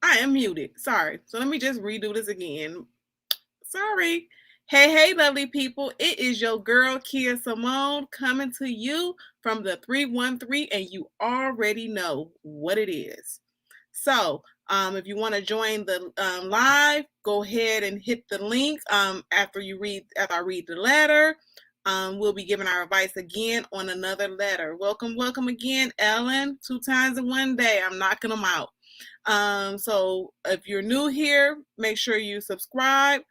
I am muted. Sorry. So let me just redo this again. Sorry. Hey, lovely people. It is your girl, Kea Simone, coming to you from the 313, and you already know what it is. So, if you want to join the live, go ahead and hit the link after I read the letter. We'll be giving our advice again on another letter. Welcome again, Ellen. 2 times in one day. I'm knocking them out. So if you're new here, make sure you subscribe.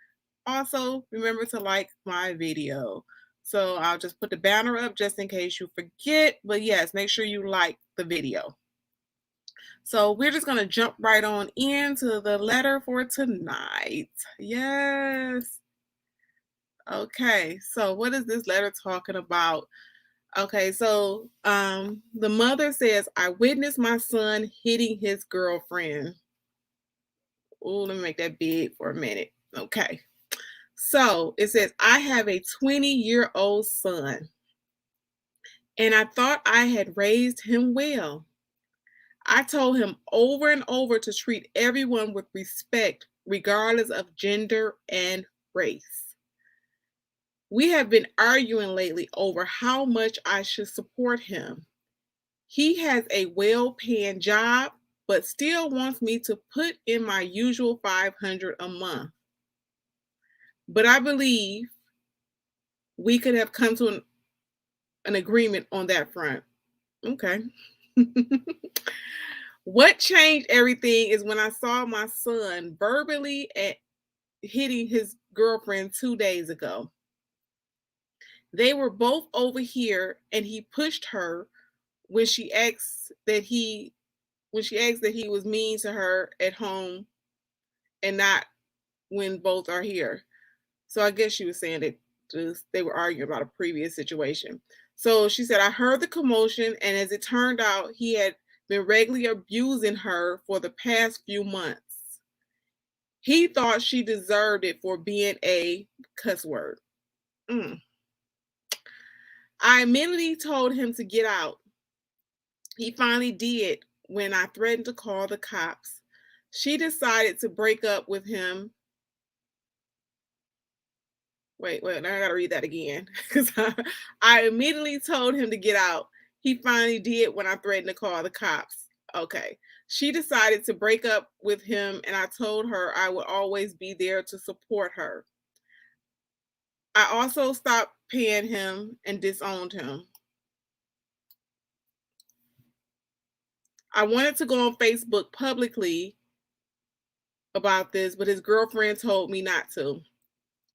Also, remember to like my video. So I'll just put the banner up just in case you forget. But yes, make sure you like the video. So we're just going to jump right on into the letter for tonight. Yes. Okay, so what is this letter talking about? Okay, so the mother says, I witnessed my son hitting his girlfriend. Oh, let me make that big for a minute. Okay. So it says, I have a 20-year-old son, and I thought I had raised him well. I told him over and over to treat everyone with respect, regardless of gender and race. We have been arguing lately over how much I should support him. He has a well-paying job, but still wants me to put in my usual $500 a month. But I believe we could have come to an agreement on that front. Okay. What changed everything is when I saw my son verbally hitting his girlfriend 2 days ago. They were both over here, and he pushed her when she asked that he was mean to her at home and not when both are here. So I guess she was saying that they were arguing about a previous situation. So she said, I heard the commotion, and as it turned out, he had been regularly abusing her for the past few months. He thought she deserved it for being a cuss word. I immediately told him to get out. He finally did when I threatened to call the cops. She decided to break up with him. Wait, I gotta read that again. Because I immediately told him to get out. He finally did when I threatened to call the cops. Okay. She decided to break up with him, and I told her I would always be there to support her. I also stopped paying him and disowned him. I wanted to go on Facebook publicly about this, but his girlfriend told me not to.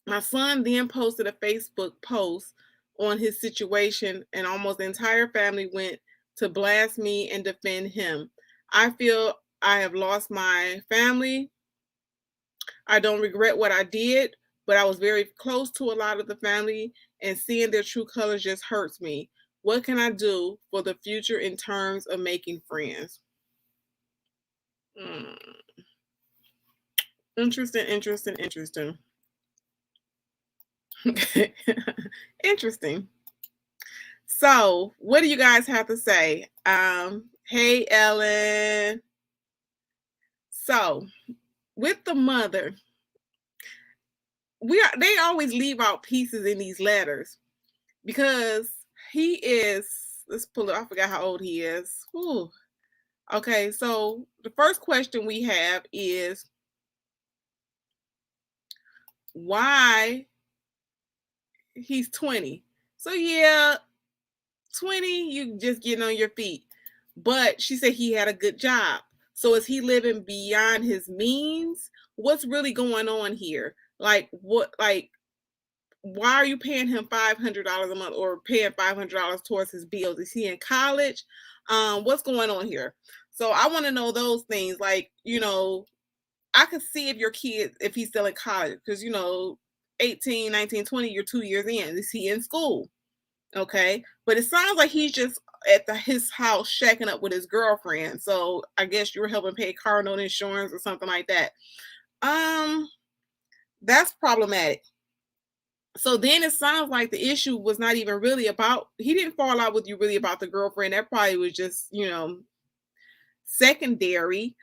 My son then posted a Facebook post on his situation, and almost the entire family went to blast me and defend him. I feel I have lost my family. I don't regret what I did, but I was very close to a lot of the family, and seeing their true colors just hurts me. What can I do for the future in terms of making friends? Interesting. Interesting. So, what do you guys have to say? Hey, Ellen. So, with the mother, they always leave out pieces in these letters because he is. Let's pull it. I forgot how old he is. Whew. Okay, so the first question we have is why he's 20. So yeah, 20, you just getting on your feet. But she said he had a good job. So is he living beyond his means? What's really going on here? Like why are you paying him $500 a month or paying $500 towards his bills? Is he in college? What's going on here? So I want to know those things. Like, I could see if your kid, if he's still in college, because 18, 19, 20, you're 2 years in. Is he in school? Okay. But it sounds like he's just at his house shacking up with his girlfriend. So I guess you were helping pay car note insurance or something like that. That's problematic. So then it sounds like the issue was not even really about, he didn't fall out with you really about the girlfriend. That probably was just, secondary.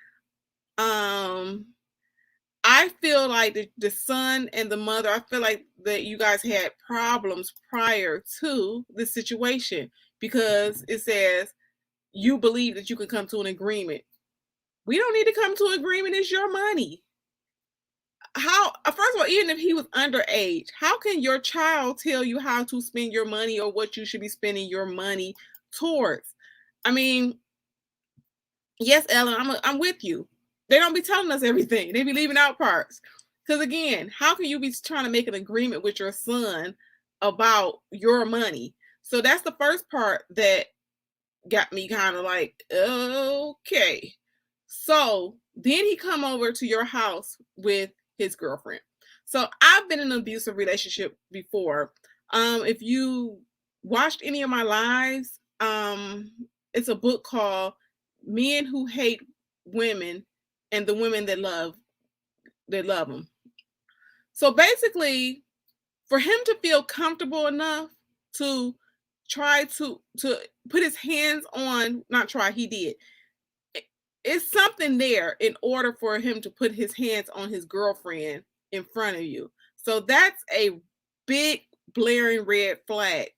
I feel like the son and the mother, I feel like that you guys had problems prior to the situation because it says you believe that you can come to an agreement. We don't need to come to an agreement. It's your money. How, first of all, even if he was underage, how can your child tell you how to spend your money or what you should be spending your money towards? I mean, yes, Ellen, I'm with you. They don't be telling us everything. They be leaving out parts. Because again, how can you be trying to make an agreement with your son about your money? So that's the first part that got me kind of like, okay. So then he come over to your house with his girlfriend. So I've been in an abusive relationship before. If you watched any of my lives, it's a book called Men Who Hate Women and the Women that love them. So basically, for him to feel comfortable enough to try to put his hands on, not try, he did. It's something there in order for him to put his hands on his girlfriend in front of you. So that's a big blaring red flag.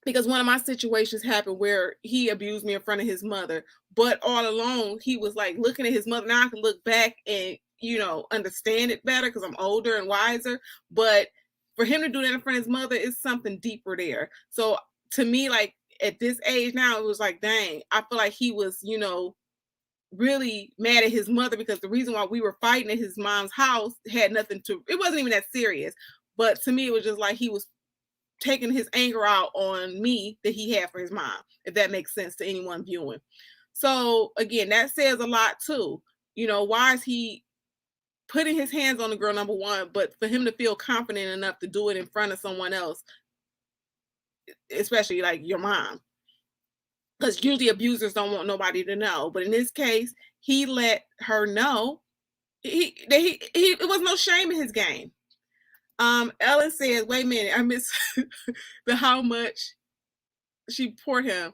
Because one of my situations happened where he abused me in front of his mother, but all along he was like looking at his mother. Now I can look back and understand it better because I'm older and wiser. But for him to do that in front of his mother is something deeper there. So to me, like at this age now, it was like, dang, I feel like he was, really mad at his mother because the reason why we were fighting at his mom's house had nothing to, it wasn't even that serious. But to me, it was just like he was taking his anger out on me that he had for his mom, if that makes sense to anyone viewing. So again, that says a lot too. Why is he putting his hands on the girl, number one, but for him to feel confident enough to do it in front of someone else, especially like your mom? Because usually abusers don't want nobody to know. But in this case, he let her know. It was no shame in his game. Ellen says, wait a minute, I miss the how much she poured him.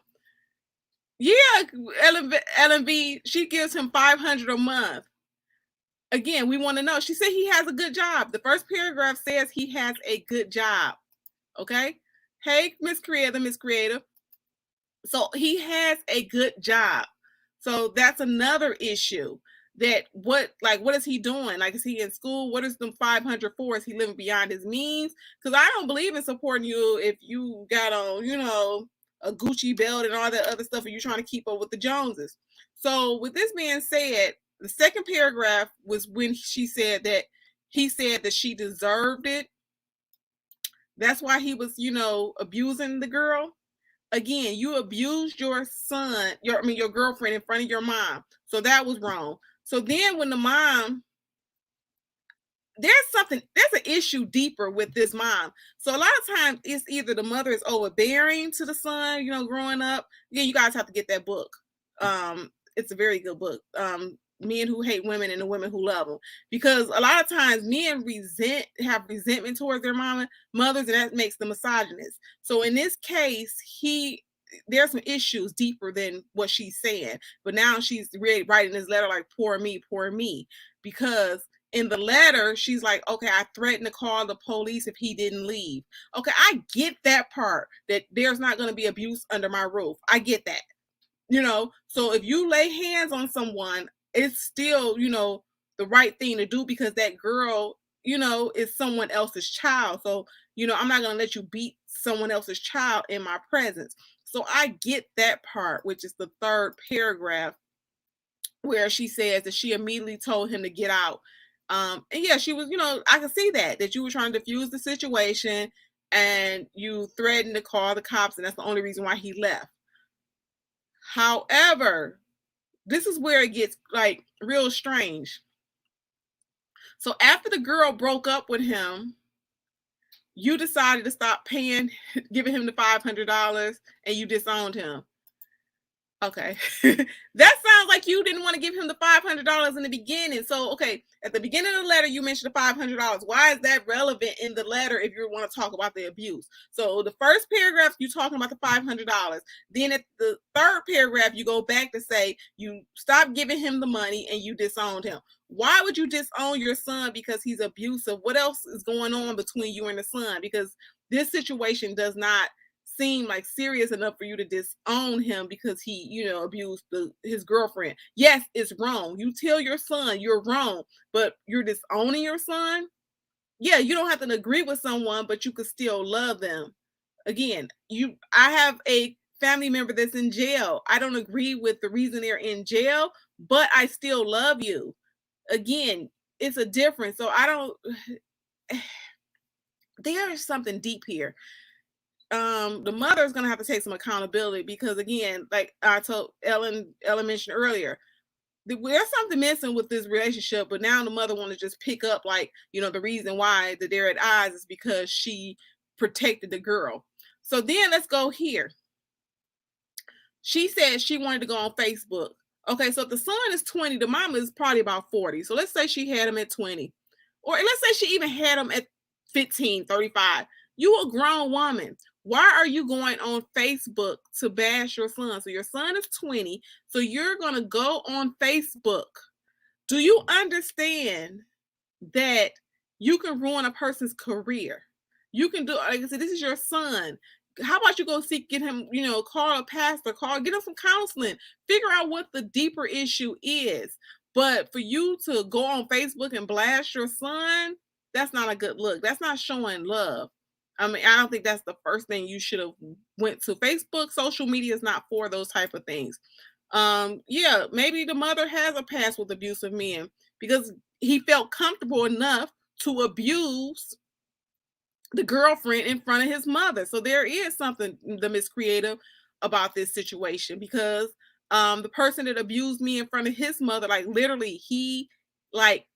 Yeah, Ellen B, she gives him $500 a month. Again, we want to know. She said he has a good job. The first paragraph says he has a good job. Okay. Hey, Miss Creator. So he has a good job. So that's another issue. That what is he doing? Like, is he in school? What is the 500 for? Is he living beyond his means? Because I don't believe in supporting you if you got on, a Gucci belt and all that other stuff, and you're trying to keep up with the Joneses. So with this being said, the second paragraph was when she said that he said that she deserved it. That's why he was, abusing the girl. Again, you abused your son, your girlfriend in front of your mom. So that was wrong. So then when the mom, there's an issue deeper with this mom. So a lot of times it's either the mother is overbearing to the son, growing up. Yeah, you guys have to get that book. It's a very good book. Men Who Hate Women and the Women Who Love Them. Because a lot of times men have resentment towards their mothers, and that makes them misogynist. So in this case, there's some issues deeper than what she's saying. But now she's really writing this letter like, poor me. Because in the letter, she's like, okay, I threatened to call the police if he didn't leave. Okay, I get that part, that there's not going to be abuse under my roof. I get that. So if you lay hands on someone, it's still, the right thing to do because that girl, is someone else's child. So, I'm not going to let you beat someone else's child in my presence. So I get that part, which is the third paragraph, where she says that she immediately told him to get out. And yeah, she was, I can see that you were trying to defuse the situation and you threatened to call the cops, and that's the only reason why he left. However, this is where it gets like real strange. So after the girl broke up with him, you decided to stop giving him the $500, and you disowned him. Okay. That sounds like you didn't want to give him the $500 in the beginning. So, okay, at the beginning of the letter, you mentioned the $500. Why is that relevant in the letter if you want to talk about the abuse? So, the first paragraph, you're talking about the $500. Then at the third paragraph, you go back to say you stopped giving him the money and you disowned him. Why would you disown your son because he's abusive? What else is going on between you and the son? Because this situation does not seem like serious enough for you to disown him because he, abused his girlfriend. Yes, it's wrong. You tell your son you're wrong, but you're disowning your son. Yeah, you don't have to agree with someone, but you could still love them. Again, I have a family member that's in jail. I don't agree with the reason they're in jail, but I still love you. Again, it's a difference. So I don't there is something deep here. The mother is gonna have to take some accountability because again, like I told Ellen mentioned earlier, there's something missing with this relationship, but now the mother want to just pick up like, the reason why that they're at odds is because she protected the girl. So then let's go here. She said she wanted to go on Facebook. Okay, so if the son is 20, the mama is probably about 40. So let's say she had him at 20. Or let's say she even had him at 15, 35. You a grown woman. Why are you going on Facebook to bash your son? So your son is 20. So you're going to go on Facebook. Do you understand that you can ruin a person's career? You can do, like I said, this is your son. How about you go get him, call a pastor, get him some counseling, figure out what the deeper issue is. But for you to go on Facebook and blast your son, that's not a good look. That's not showing love. I mean, I don't think that's the first thing you should have went to. Facebook, social media is not for those type of things. Yeah, maybe the mother has a past with abusive men because he felt comfortable enough to abuse the girlfriend in front of his mother. So there is something the miscreative about this situation because the person that abused me in front of his mother, like literally, like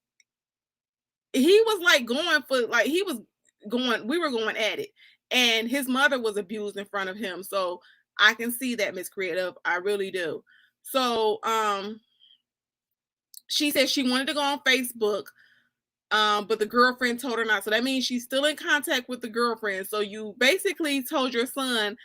he was like going for like he was going, we were going at it, and his mother was abused in front of him. So I can see that miscreative. I really do. So she said she wanted to go on Facebook, but the girlfriend told her not. So that means she's still in contact with the girlfriend. So you basically told your son,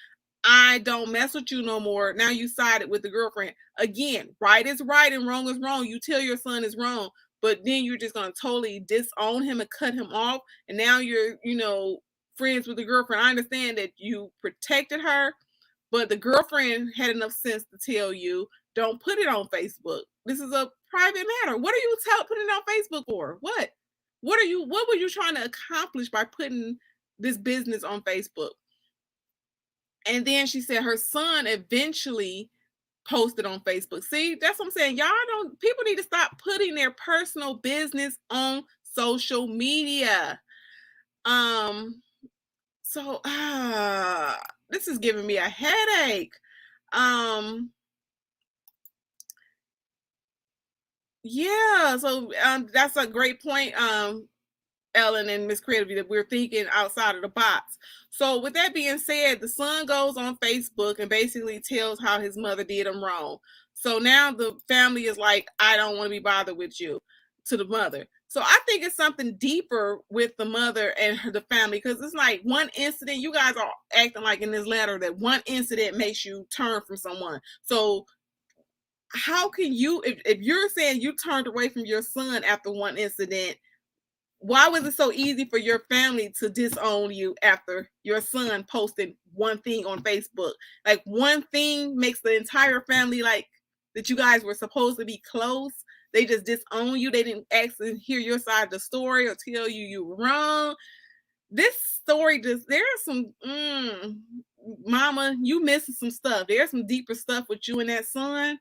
I don't mess with you no more. Now you sided with the girlfriend. Again, right is right and wrong is wrong. You tell your son is wrong, but then you're just going to totally disown him and cut him off. And now you're, friends with the girlfriend. I understand that you protected her, but the girlfriend had enough sense to tell you, don't put it on Facebook. This is a private matter. What are you putting it on Facebook for? What? What were you trying to accomplish by putting this business on Facebook? And then she said her son eventually posted on Facebook. See, that's what I'm saying. People need to stop putting their personal business on social media. So this is giving me a headache. Yeah, so that's a great point. Ellen and Miss Creativity, that we're thinking outside of the box. So with that being said, the son goes on Facebook and basically tells how his mother did him wrong. So now the family is like, I don't want to be bothered with you, to the mother. So I think it's something deeper with the mother and the family, because it's like one incident, you guys are acting like in this letter that one incident makes you turn from someone. So how can you, if you're saying you turned away from your son after one incident, why was it so easy for your family to disown you after your son posted one thing on Facebook? Like one thing makes the entire family, like, that you guys were supposed to be close. They just disown you. They didn't actually hear your side of the story or tell you were wrong. This story there's some, mama, you missing some stuff. There's some deeper stuff with you and that son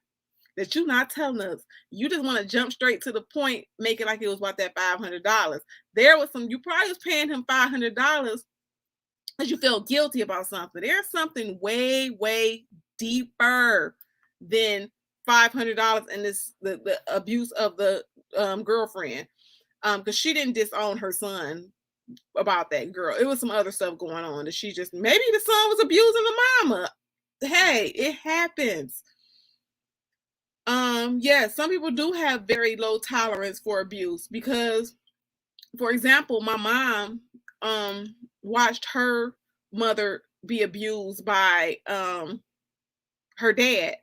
that you're not telling us. You just want to jump straight to the point, make it like it was about that $500. There was you probably was paying him $500 because you felt guilty about something. There's something way, way deeper than $500 in the abuse of the girlfriend. Because she didn't disown her son about that girl. It was some other stuff going on that maybe the son was abusing the mama. Hey, it happens. Yeah, some people do have very low tolerance for abuse because, for example, my mom watched her mother be abused by her dad,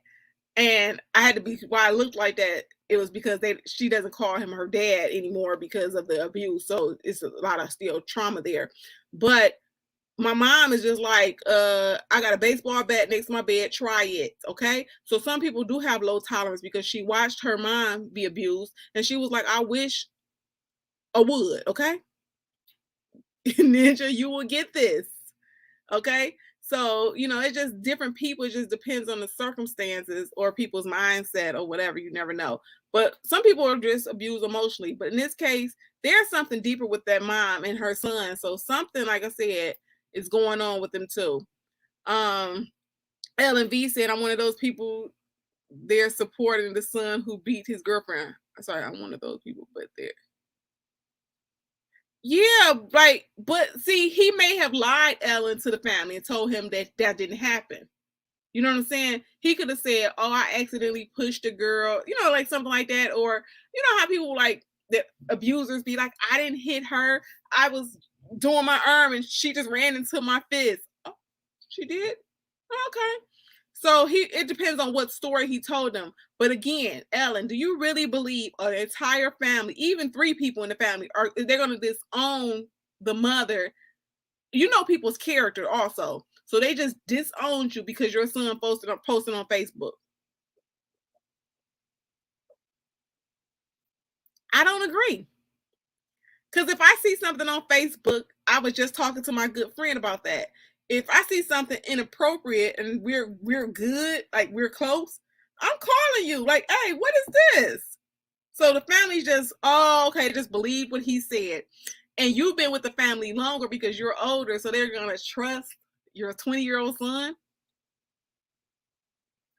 and I had to be why I looked like that. It was because she doesn't call him her dad anymore because of the abuse. So it's a lot of still trauma there. But my mom is just like, I got a baseball bat next to my bed, try it. Okay. So some people do have low tolerance because she watched her mom be abused and she was like, I wish I would. Okay. Ninja, you will get this. Okay. So, it's just different people. It just depends on the circumstances or people's mindset or whatever. You never know. But some people are just abused emotionally. But in this case, there's something deeper with that mom and her son. So something, like I said, is going on with them too. Um, Ellen V said, I'm one of those people they're supporting the son who beat his girlfriend. Sorry, I'm one of those people, but they're yeah, right. But see, he may have lied, Ellen, to the family and told him that that didn't happen. You know what I'm saying? He could have said, "Oh, I accidentally pushed a girl," like something like that. Or how people like the abusers be like, "I didn't hit her. I was doing my arm and she just ran into my fist." Oh, she did. Okay. So it depends on what story he told them. But again, Ellen, do you really believe an entire family, even three people in the family, are they're gonna disown the mother? You know people's character also. So they just disowned you because your son posted on Facebook. I don't agree. Because if I see something on Facebook, I was just talking to my good friend about that. If I see something inappropriate and we're good, like we're close, I'm calling you, like, hey, what is this? So the family's just, oh, okay, just believe what he said. And you've been with the family longer because you're older, so they're gonna trust your 20-year-old son.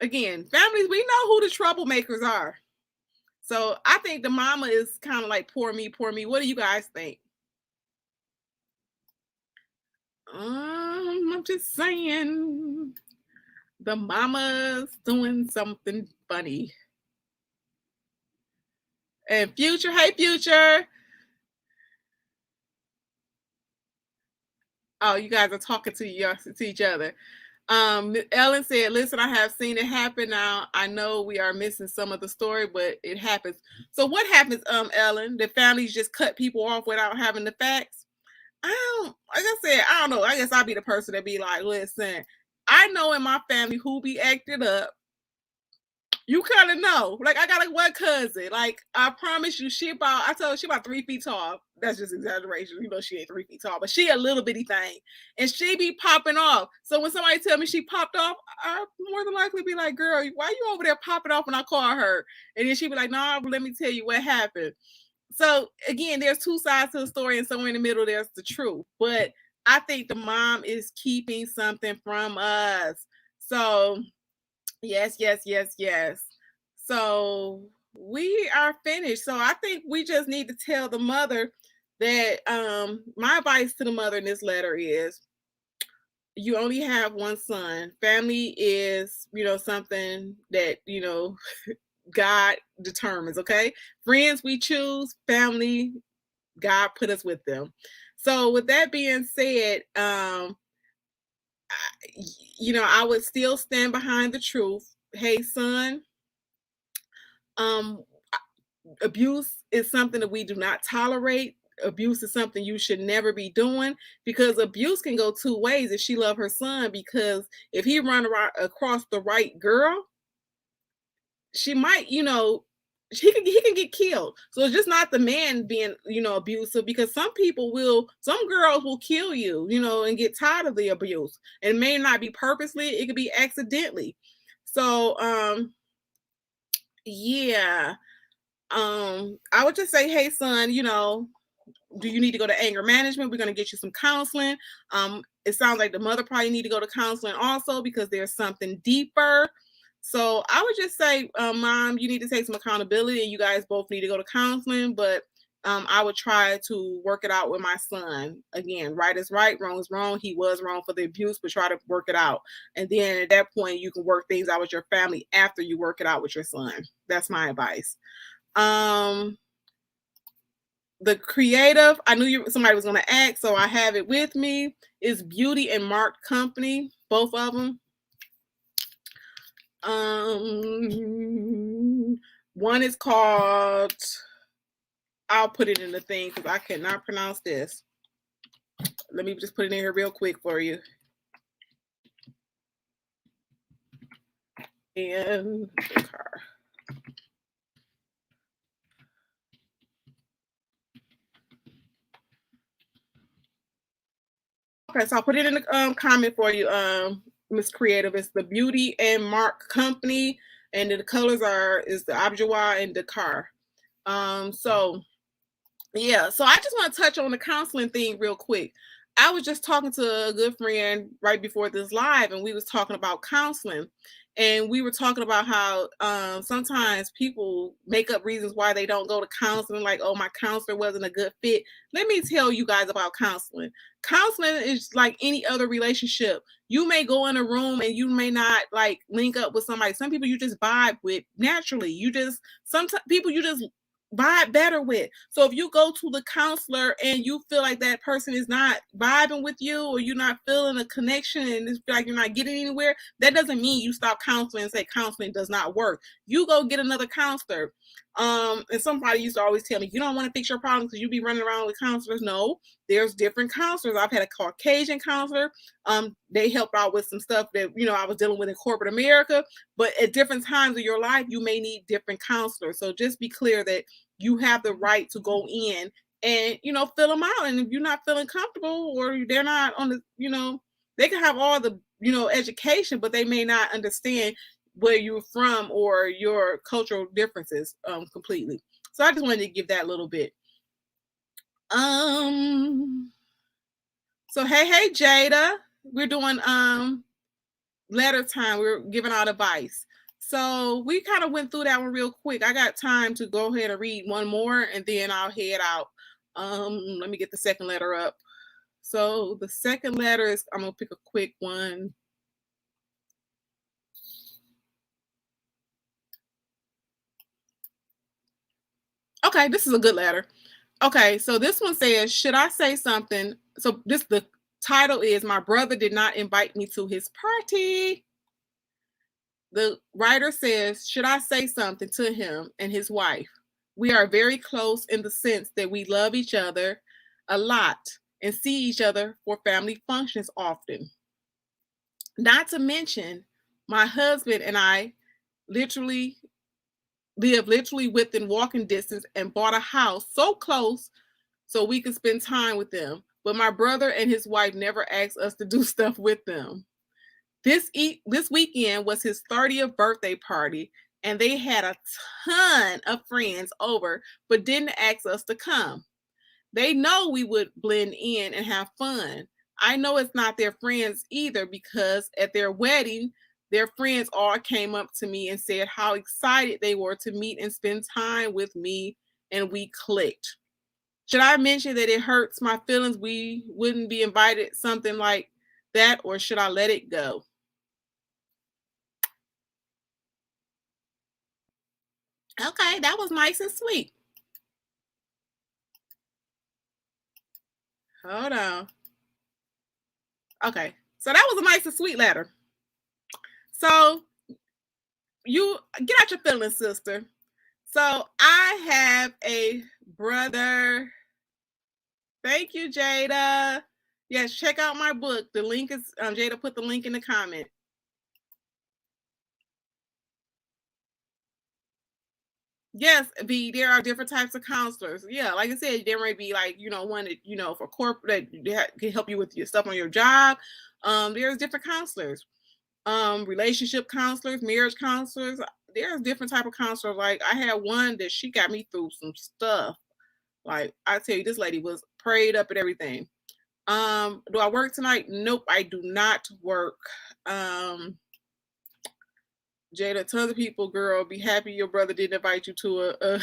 Again, families, we know who the troublemakers are. So I think the mama is kind of like poor me, poor me. What do you guys think? I'm just saying the mama's doing something funny. And Future, hey Future. Oh, you guys are talking to each other. Ellen said, "Listen, I have seen it happen. Now I know we are missing some of the story, but it happens. So what happens, Ellen? The families just cut people off without having the facts? I don't. Like I said, I don't know. I guess I'll be the person that be like, listen, I know in my family who be acting up. You kind of know. Like I got one cousin. Like I promise you, I told her she about 3 feet tall. That's just exaggeration. She ain't 3 feet tall, but she a little bitty thing, and she be popping off. So when somebody tell me she popped off, I more than likely be like, "Girl, why you over there popping off?" When I call her, and then she be like, "Nah, let me tell you what happened." So again, there's two sides to the story, and somewhere in the middle, there's the truth. But I think the mom is keeping something from us. So yes, yes, yes, yes. So we are finished. So I think we just need to tell the mother that my advice to the mother in this letter is you only have one son. Family is, something that, God determines, okay? Friends we choose, family, God put us with them. So with that being said, I would still stand behind the truth. Hey, son, um, abuse is something that we do not tolerate. Abuse is something you should never be doing because abuse can go two ways if she love her son, because if he run across the right girl, she might, he can get killed. So it's just not the man being, abusive, because some girls will kill you, and get tired of the abuse. And it may not be purposely, it could be accidentally. So yeah. I would just say, hey son, do you need to go to anger management? We're going to get you some counseling. It sounds like the mother probably need to go to counseling also because there's something deeper. So I would just say, mom, you need to take some accountability, and you guys both need to go to counseling. But I would try to work it out with my son. Again, right is right, wrong is wrong. He was wrong for the abuse, but try to work it out. And then at that point, you can work things out with your family after you work it out with your son. That's my advice. The creative, I knew somebody was going to ask, so I have it with me, is Beauty and Mark Company, both of them. One is called, I'll put it in the thing because I cannot pronounce this. Let me just put it in here real quick for you. And the car. Okay, so I'll put it in the comment for you, Miss Creative. It's the Beauty and Mark Company, and the colors is the Abjoa and Dakar. So yeah, so I just want to touch on the counseling thing real quick. I was just talking to a good friend right before this live, and we was talking about counseling, and we were talking about how sometimes people make up reasons why they don't go to counseling, like, oh, my counselor wasn't a good fit. Let me tell you guys about counseling. Counseling is like any other relationship. You may go in a room and you may not like link up with somebody. Some people you just vibe with naturally. Sometimes people you just vibe better with. So if you go to the counselor and you feel like that person is not vibing with you, or you're not feeling a connection and feel like you're not getting anywhere, that doesn't mean you stop counseling and say counseling does not work. You go get another counselor. And somebody used to always tell me, you don't want to fix your problems because you be running around with counselors. No, there's different counselors. I've had a Caucasian counselor. They help out with some stuff that, I was dealing with in corporate America, but at different times of your life, you may need different counselors. So just be clear that you have the right to go in and, fill them out. And if you're not feeling comfortable, or they're not on the, they can have all the, education, but they may not understand where you're from or your cultural differences completely. So I just wanted to give that little bit. So hey Jada, we're doing letter time. We're giving out advice. So we kind of went through that one real quick. I got time to go ahead and read one more, and then I'll head out. Let me get the second letter up. So the second letter is, I'm gonna pick a quick one. Okay, this is a good letter. Okay, so this one says, should I say something? So the title is, My Brother Did Not Invite Me to His Party. The writer says, should I say something to him and his wife? We are very close in the sense that we love each other a lot and see each other for family functions often. Not to mention, my husband and I live within walking distance and bought a house so close so we could spend time with them. But my brother and his wife never asked us to do stuff with them. This weekend was his 30th birthday party, and they had a ton of friends over, but didn't ask us to come. They know we would blend in and have fun. I know it's not their friends either, because at their wedding, their friends all came up to me and said how excited they were to meet and spend time with me, and we clicked. Should I mention that it hurts my feelings we wouldn't be invited, something like that, or should I let it go? Okay, that was nice and sweet. Hold on. Okay, so that was a nice and sweet letter. So you get out your feelings, sister. So I have a brother. Thank you, Jada. Yes, check out my book. The link is, Jada put the link in the comment. Yes, there are different types of counselors. Yeah, like I said, there might be like, one that, for corporate that can help you with your stuff on your job. There's different counselors. Relationship counselors, marriage counselors. There's different type of counselors. Like I had one that she got me through some stuff. Like I tell you, this lady was prayed up and everything. Do I work tonight? Nope, I do not work. Jada, tons of people, girl, be happy your brother didn't invite you to a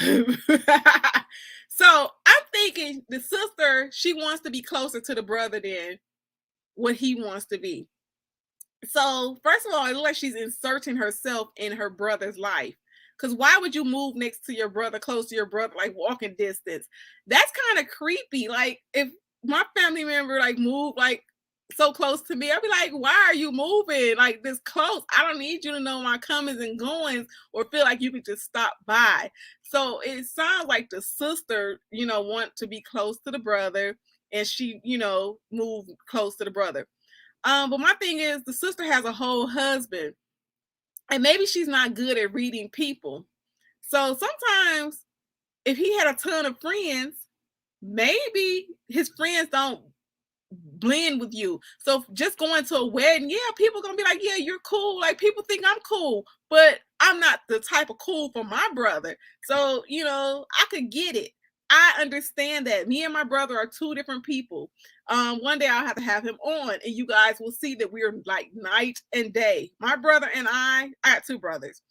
so I'm thinking the sister, she wants to be closer to the brother than what he wants to be. So, first of all, it looks like she's inserting herself in her brother's life. Because why would you move next to your brother, close to your brother, like walking distance? That's kind of creepy. Like, if my family member like moved like so close to me, I'd be like, why are you moving like this close? I don't need you to know my comings and goings or feel like you could just stop by. So it sounds like the sister, want to be close to the brother, and she, moved close to the brother. But my thing is, the sister has a whole husband, and maybe she's not good at reading people. So sometimes, if he had a ton of friends, maybe his friends don't blend with you. So just going to a wedding, yeah, people gonna be like, yeah, you're cool. Like, people think I'm cool, but I'm not the type of cool for my brother. So, I could get it. I understand that me and my brother are two different people. One day I'll have to have him on, and you guys will see that we're like night and day. My brother and I got two brothers,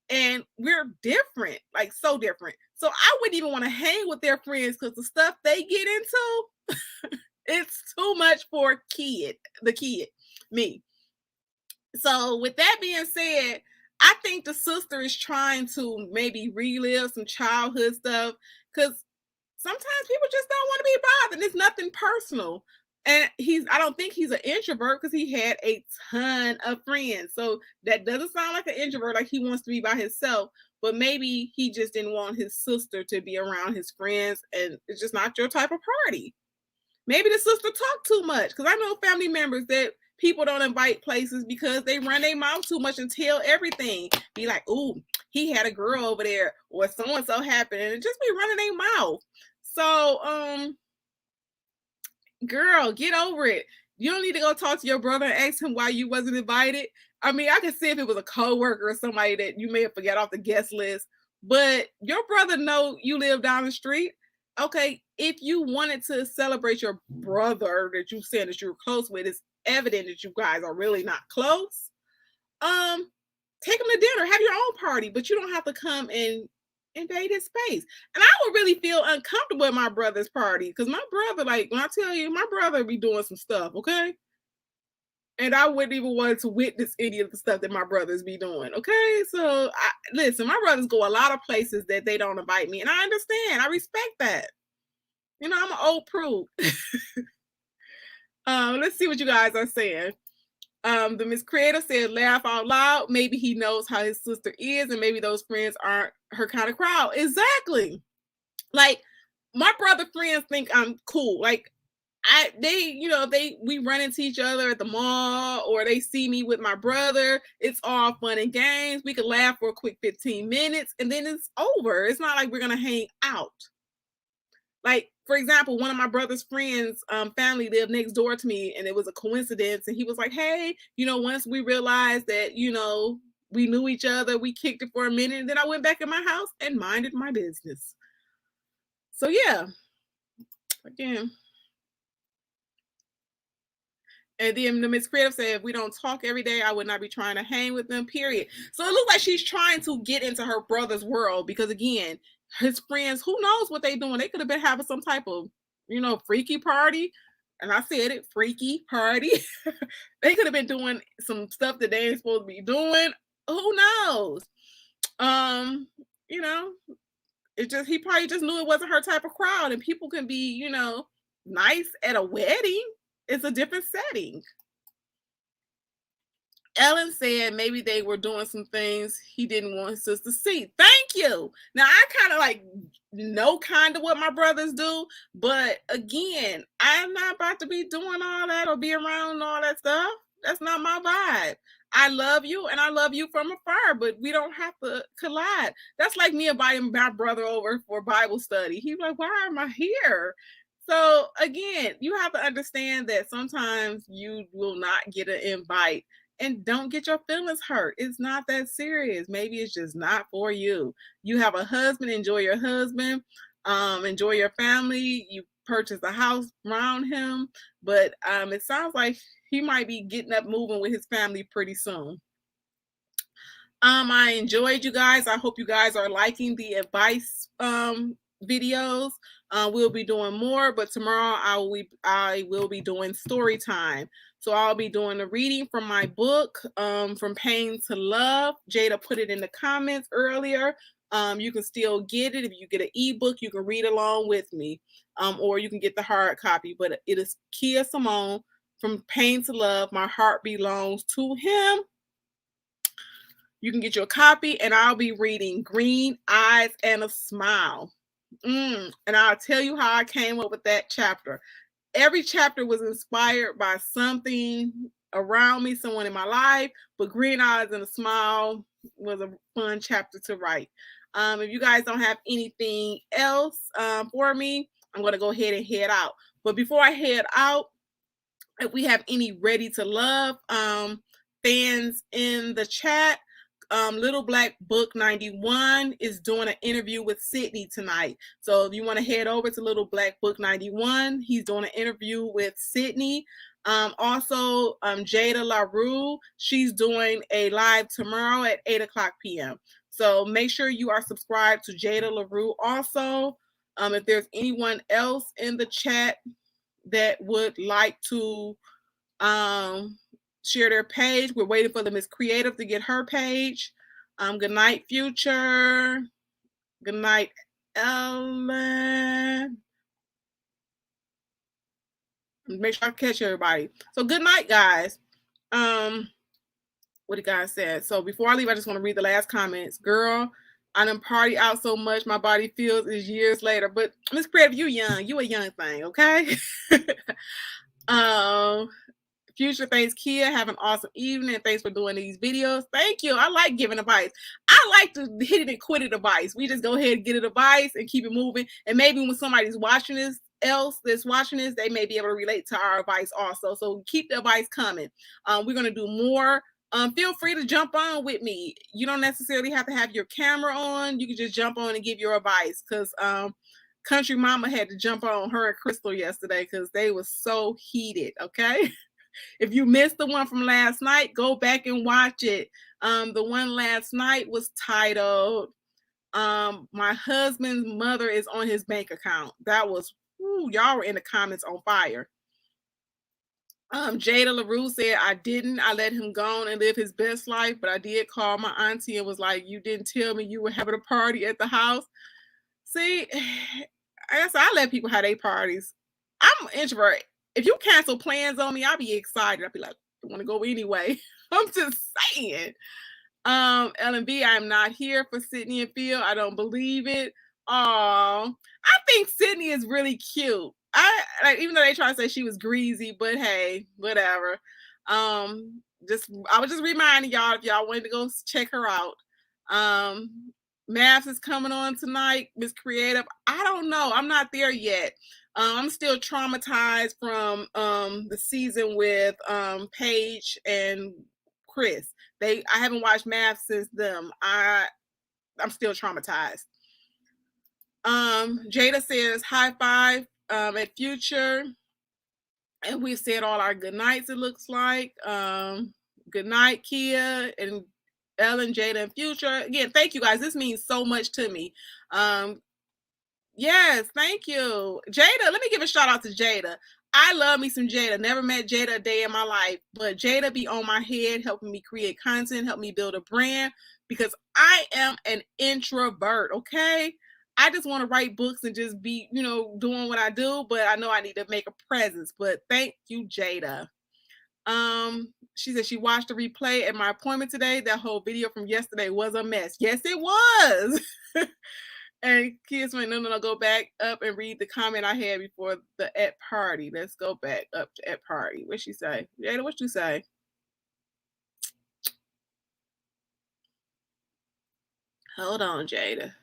and we're different, like so different. So I wouldn't even want to hang with their friends because the stuff they get into, it's too much for me. So with that being said, I think the sister is trying to maybe relive some childhood stuff, because sometimes people just don't want to be bothered. It's nothing personal. And I don't think he's an introvert, because he had a ton of friends. So that doesn't sound like an introvert, like he wants to be by himself. But maybe he just didn't want his sister to be around his friends, and it's just not your type of party. Maybe the sister talk too much, because I know family members that people don't invite places because they run their mouth too much and tell everything. Be like, "Ooh, he had a girl over there," or so and so happened, and it just be running their mouth. So, girl, get over it. You don't need to go talk to your brother and ask him why you wasn't invited. I mean, I can see if it was a coworker or somebody that you may have forgot off the guest list, but your brother know you live down the street. Okay, if you wanted to celebrate your brother that you said that you were close with, it's evident that you guys are really not close. Um, Take him to dinner, have your own party, but you don't have to come and invade his space. And I would really feel uncomfortable at my brother's party, because my brother, like, when I tell you, my brother be doing some stuff, okay? And I wouldn't even want to witness any of the stuff that my brothers be doing, okay? So, listen, my brothers go a lot of places that they don't invite me, and I understand. I respect that. I'm an old prude. Let's see what you guys are saying. The Miss Creator said, laugh out loud. Maybe he knows how his sister is, and maybe those friends aren't her kind of crowd. Exactly. Like, my brother friends think I'm cool. Like, we run into each other at the mall, or they see me with my brother. It's all fun and games. We could laugh for a quick 15 minutes and then it's over. It's not like we're gonna hang out. Like, for example, one of my brother's friends' family lived next door to me, and it was a coincidence. And he was like, hey, once we realized that, we knew each other, we kicked it for a minute, and then I went back in my house and minded my business. So, yeah, again. And then the Miss Creative said, if we don't talk every day, I would not be trying to hang with them, period. So it looks like she's trying to get into her brother's world, because, again, his friends, who knows what they're doing? They could have been having some type of, freaky party. And I said it, freaky party. They could have been doing some stuff that they ain't supposed to be doing. Who knows? You know, he probably just knew it wasn't her type of crowd. And people can be, nice at a wedding. It's a different setting. Ellen said maybe they were doing some things he didn't want his sister to see. Thank you. Now, I kind of know kind of what my brothers do, but again, I'm not about to be doing all that or be around all that stuff. That's not my vibe. I love you, and I love you from afar, but we don't have to collide. That's like me inviting my brother over for Bible study. He's like, why am I here? So again, you have to understand that sometimes you will not get an invite, and don't get your feelings hurt. It's not that serious. Maybe it's just not for you. You have a husband, enjoy your husband, enjoy your family. You purchase a house around him, but it sounds like he might be getting up moving with his family pretty soon. I enjoyed you guys. I hope you guys are liking the advice videos. we'll be doing more, but tomorrow I will be doing story time. So I'll be doing a reading from my book, From Pain to Love. Jada put it in the comments earlier. You can still get it. If you get an ebook, you can read along with me, or you can get the hard copy. But it is Kea Simone, From Pain to Love. My heart belongs to him. You can get your copy, and I'll be reading Green Eyes and a Smile. And I'll tell you how I came up with that chapter. Every chapter was inspired by something around me, someone in my life, but Green Eyes and a Smile was a fun chapter to write. If you guys don't have anything else for me, I'm going to go ahead and head out. But before I head out, if we have any Ready to Love fans in the chat, Little Black Book 91 is doing an interview with Sydney tonight. So if you want to head over to Little Black Book 91, he's doing an interview with Sydney. Also, Jada LaRue, she's doing a live tomorrow at 8 o'clock p.m. So make sure you are subscribed to Jada LaRue also. If there's anyone else in the chat that would like to share their page, we're waiting for the Miss Creative to get her page. Good night, Future. Good night, Ellen. Make sure I catch everybody. So good night, guys. What did guys say? So before I leave, I just want to read the last comments. Girl, I done party out so much my body feels is years later. But Miss Creative, you young. You a young thing, okay? Future, thanks, Kea. Have an awesome evening. Thanks for doing these videos. Thank you. I like giving advice. I like to hit it and quit it advice. We just go ahead and get it advice and keep it moving. And maybe when somebody's watching this, they may be able to relate to our advice also. So keep the advice coming. We're going to do more. Feel free to jump on with me. You don't necessarily have to have your camera on. You can just jump on and give your advice, because Country Mama had to jump on her and Crystal yesterday because they were so heated, okay? If you missed the one from last night, go back and watch it. The one last night was titled, My Husband's Mother is on His Bank Account. That was, y'all were in the comments on fire. Jada LaRue said, I let him go on and live his best life, but I did call my auntie and was like, you didn't tell me you were having a party at the house. See, I let people have their parties. I'm an introvert. If you cancel plans on me, I'll be excited. I'll be like, I want to go anyway. I'm just saying. L&B, I'm not here for Sydney and Phil. I don't believe it. Oh, I think Sydney is really cute. Even though they try to say she was greasy, but hey, whatever. I was just reminding y'all if y'all wanted to go check her out. Maths is coming on tonight. Miss Creative, I don't know. I'm not there yet. I'm still traumatized from the season with Paige and Chris. I haven't watched Math since them. I'm still traumatized. Jada says high five at Future. And we've said all our good nights, it looks like. Good night, Kea and Ellen, Jada, and Future. Again, thank you guys. This means so much to me. Yes, thank you. Jada, let me give a shout out to Jada. I love me some Jada. Never met Jada a day in my life, but Jada be on my head, helping me create content, help me build a brand, because I am an introvert, okay? I just want to write books and just be, doing what I do, but I know I need to make a presence. But thank you, Jada. She said she watched the replay at my appointment today. That whole video from yesterday was a mess. Yes, it was. And kids went, no, go back up and read the comment I had before the at party. Let's go back up to at party. What'd she say? Jada, what'd you say? Hold on, Jada.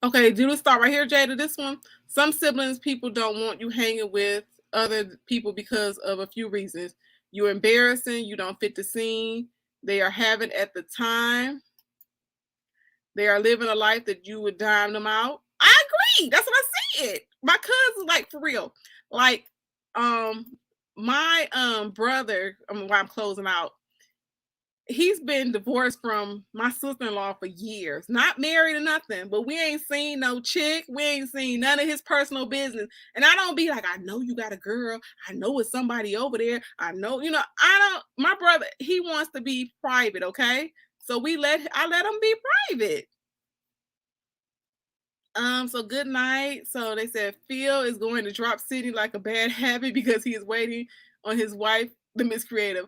Okay, do this start right here, Jada. This one. Some siblings, people don't want you hanging with other people because of a few reasons. You're embarrassing. You don't fit the scene they are having at the time. They are living a life that you would dime them out. I agree. That's what I said. My cousin, like, for real. Like, my brother, while I'm closing out, he's been divorced from my sister-in-law for years, not married or nothing, but we ain't seen no chick. We ain't seen none of his personal business. And I don't be like, I know you got a girl. I know it's somebody over there. I know, I don't, my brother, he wants to be private, okay? So I let him be private. So good night. So they said Phil is going to drop City like a bad habit because he is waiting on his wife, the Miss Creative.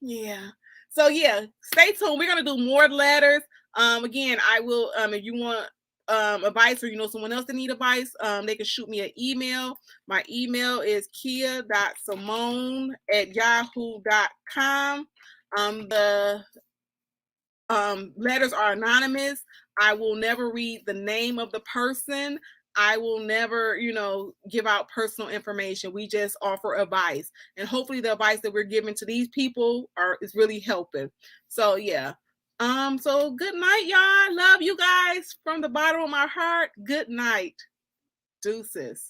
Yeah. So yeah, stay tuned. We're gonna do more letters. Again, I will if you want advice or you know someone else that need advice, they can shoot me an email. My email is kia.simone@yahoo.com. The letters are anonymous. I will never read the name of the person. I will never, give out personal information. We just offer advice. And hopefully the advice that we're giving to these people is really helping. So yeah. So good night, y'all. Love you guys from the bottom of my heart. Good night. Deuces.